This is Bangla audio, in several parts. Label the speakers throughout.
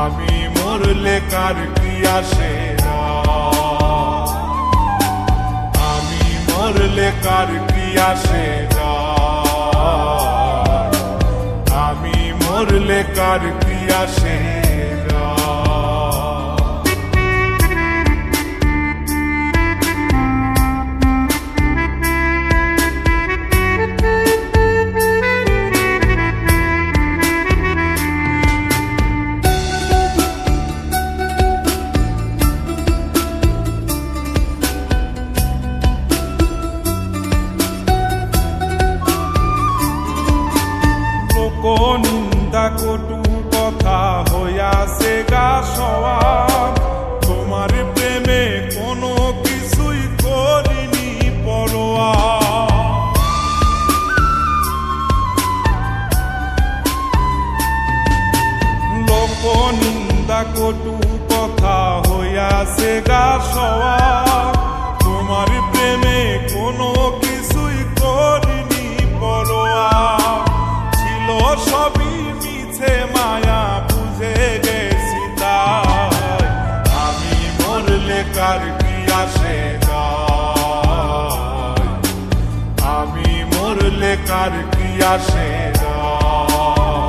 Speaker 1: আমি মরলে কার কি আসে যায়, আমি মরলে কার কি আসে যায়, আমি মরলে কার কি আসে নিন্দা কটু কথা হইয়াছে গা সওয়াব, তোমার প্রেমে কোনো কিছুই করিনি পরোয়া। লোক নিন্দা কটু কথা হইয়াছে গা সওয়াব, তোমার প্রেমে কোনো কিছুই করিনি পরোয়া। সবই মিছে মায়া বুঝে গেছি তাই, আমি মরলে কার কি আসে যায়, আমি মরলে কার কি আসে যায়,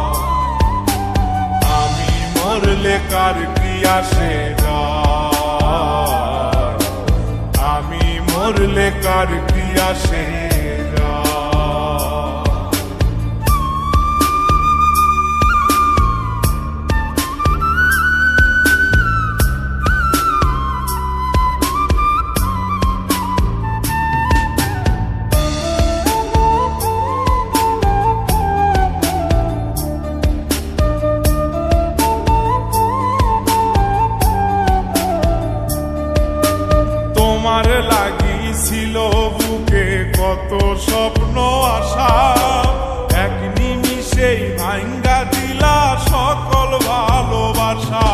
Speaker 1: আমি মরলে কার কি আসে যায়, আমি মরলে কার কি আসে। তোমার লাগিছিল বুকে কত স্বপ্ন আশা, এক নিমিষেই ভাঙ্গা দিলা সকল ভালোবাসা।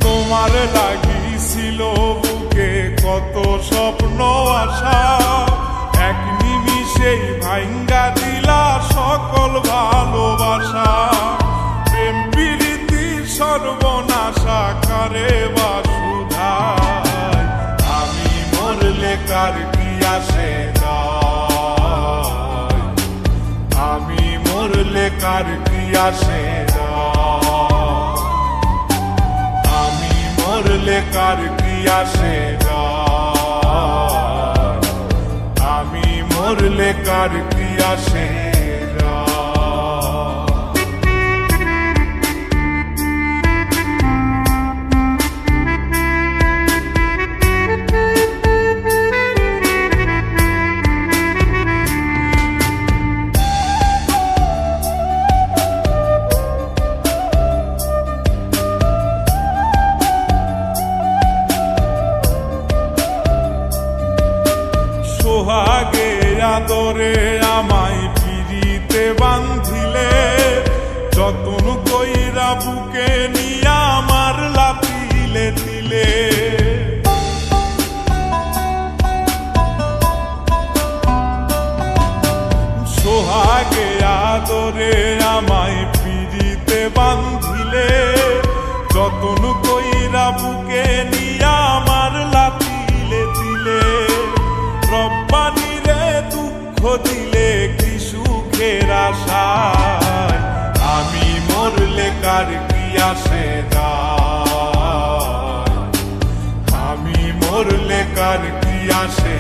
Speaker 1: তোমার লাগিছিল বুকে কত স্বপ্ন আশা, এক নিমিষেই ভাঙ্গা দিলা সকল ভালোবাসা। সর্বনাশা করে বাসুধায়, আমি মরলে কার কি আসে যায়, আমি মরলে কার কি আসে যায়, আমি মরলে কার কি আসে যায়, আমি মরলে কার কি আসে। সোহাগে আদরে আমায় পিরিতে বান্ধিলে, যতন কইরা বুকে নিয়া আমার লাতিলে দিলে। সোহাগে আদরে আমায় পিরিতে বান্ধিলে, যতন কইরা বুকে নিয়া আমার লাতিলে দিলে। রব্বানি রে দুঃখ দিলে কি সুখের আশায়, আমি মরলে কার কি আসে যায়, আমি মরলে কার কি আসে।